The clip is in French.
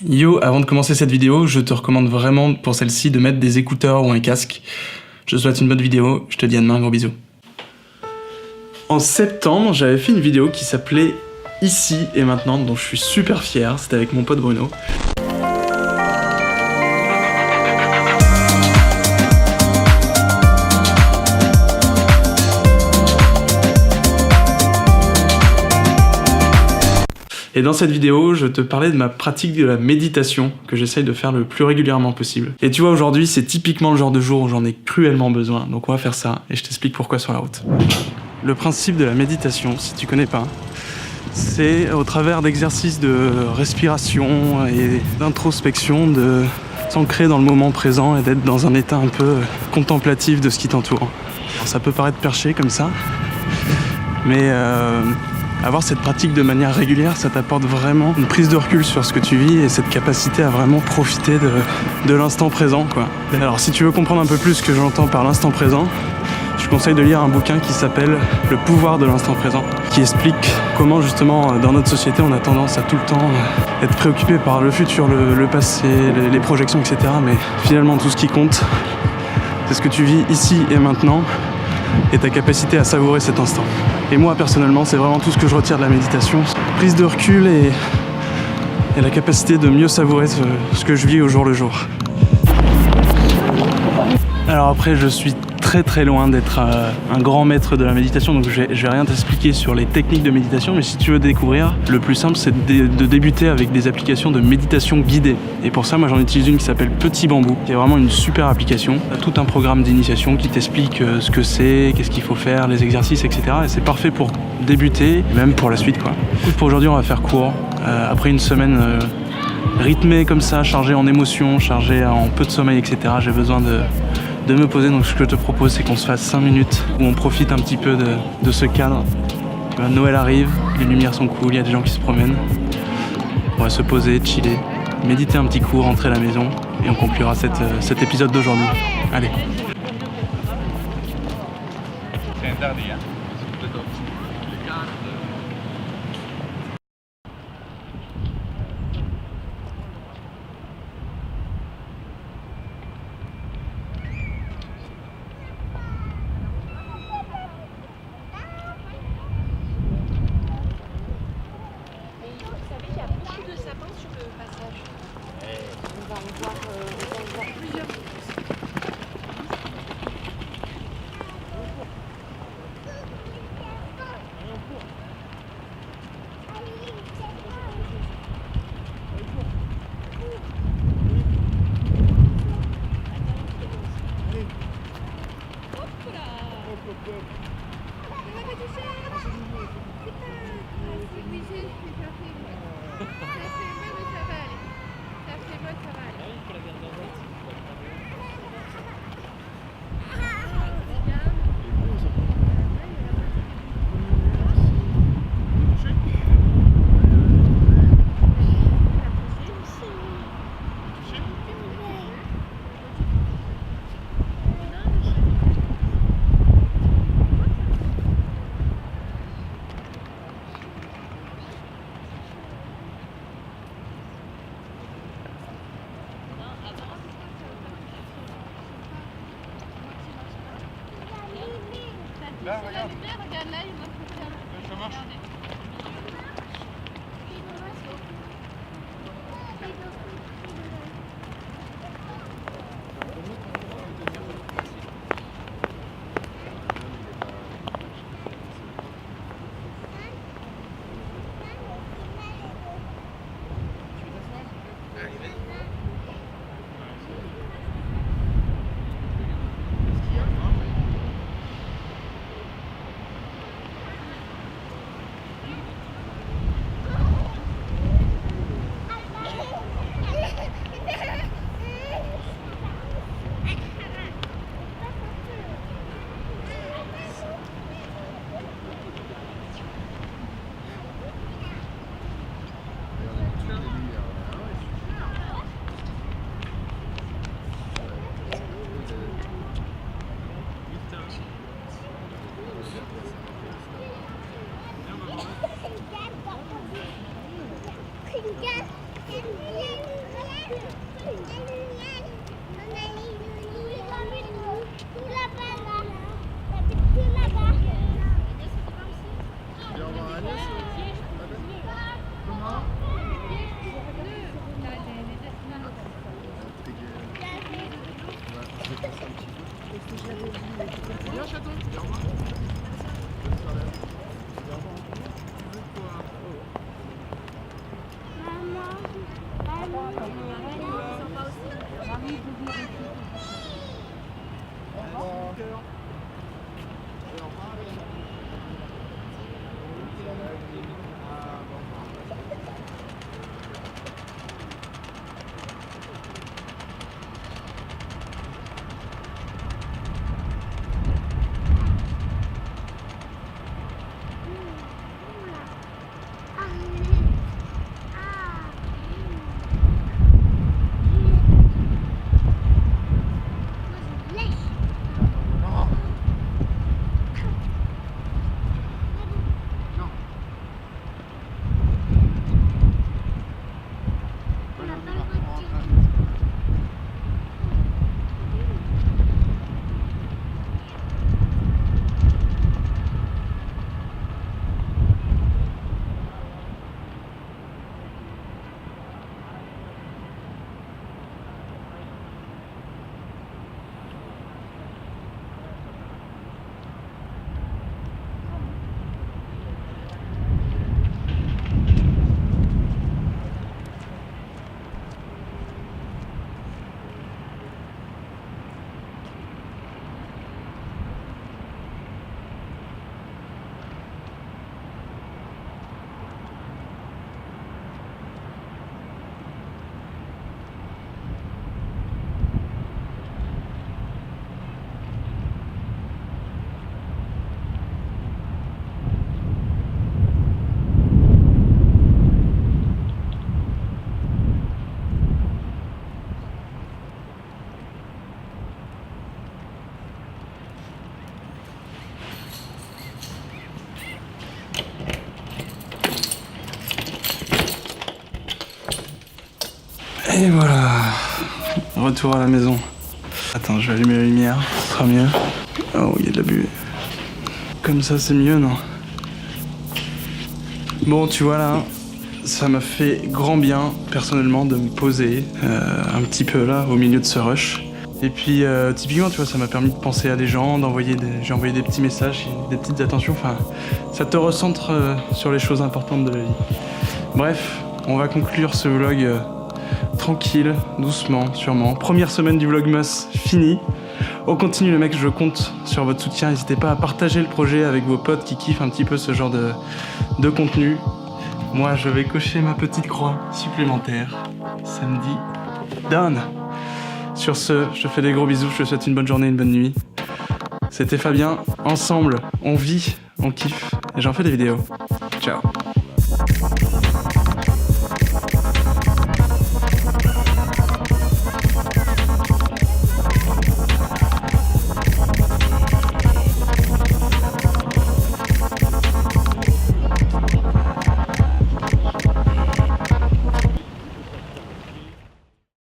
Yo, avant de commencer cette vidéo, je te recommande vraiment pour celle-ci de mettre des écouteurs ou un casque. Je te souhaite une bonne vidéo, je te dis à demain, gros bisous. En septembre, j'avais fait une vidéo qui s'appelait Ici et Maintenant, dont je suis super fier, c'était avec mon pote Bruno. Et dans cette vidéo, je te parlais de ma pratique de la méditation que j'essaye de faire le plus régulièrement possible. Et tu vois, aujourd'hui, c'est typiquement le genre de jour où j'en ai cruellement besoin. Donc on va faire ça et je t'explique pourquoi sur la route. Le principe de la méditation, si tu connais pas, c'est au travers d'exercices de respiration et d'introspection de s'ancrer dans le moment présent et d'être dans un état un peu contemplatif de ce qui t'entoure. Alors, ça peut paraître perché comme ça, mais avoir cette pratique de manière régulière, ça t'apporte vraiment une prise de recul sur ce que tu vis et cette capacité à vraiment profiter de l'instant présent, quoi. Alors si tu veux comprendre un peu plus ce que j'entends par l'instant présent, je conseille de lire un bouquin qui s'appelle Le pouvoir de l'instant présent, qui explique comment justement dans notre société on a tendance à tout le temps être préoccupé par le futur, le passé, les projections, etc. Mais finalement tout ce qui compte, c'est ce que tu vis ici et maintenant et ta capacité à savourer cet instant. Et moi personnellement, c'est vraiment tout ce que je retire de la méditation. Prise de recul et la capacité de mieux savourer ce que je vis au jour le jour. Alors après, je suis très loin d'être un grand maître de la méditation, donc je vais rien t'expliquer sur les techniques de méditation, mais si tu veux découvrir, le plus simple c'est de débuter avec des applications de méditation guidée. Et pour ça, moi j'en utilise une qui s'appelle Petit Bambou, qui est vraiment une super application. Tu as tout un programme d'initiation qui t'explique ce que c'est, qu'est-ce qu'il faut faire, les exercices, etc. Et c'est parfait pour débuter, et même pour la suite, quoi. Écoute, pour aujourd'hui on va faire court. Après une semaine rythmée comme ça, chargée en émotions, chargée en peu de sommeil, etc. J'ai besoin de me poser, donc ce que je te propose c'est qu'on se fasse 5 minutes où on profite un petit peu de ce cadre. Noël arrive, les lumières sont cool, il y a des gens qui se promènent. On va se poser, chiller, méditer un petit coup, rentrer à la maison et on conclura cet épisode d'aujourd'hui. Allez. Là, regarde. Regarde là, il va faire. Ça marche. Et voilà, retour à la maison. Attends, je vais allumer la lumière, ce sera mieux. Oh, il y a de la buée. Comme ça, c'est mieux, non? Bon, tu vois là, ça m'a fait grand bien, personnellement, de me poser un petit peu là, au milieu de ce rush. Et puis, typiquement, tu vois, ça m'a permis de penser à des gens, j'ai envoyé des petits messages, des petites attentions, enfin, ça te recentre sur les choses importantes de la vie. Bref, on va conclure ce vlog tranquille, doucement, sûrement. Première semaine du Vlogmas finie. On continue les mecs, je compte sur votre soutien. N'hésitez pas à partager le projet avec vos potes qui kiffent un petit peu ce genre de contenu. Moi, je vais cocher ma petite croix supplémentaire. Samedi, done. Sur ce, je te fais des gros bisous, je te souhaite une bonne journée, une bonne nuit. C'était Fabien, ensemble, on vit, on kiffe, et j'en fais des vidéos.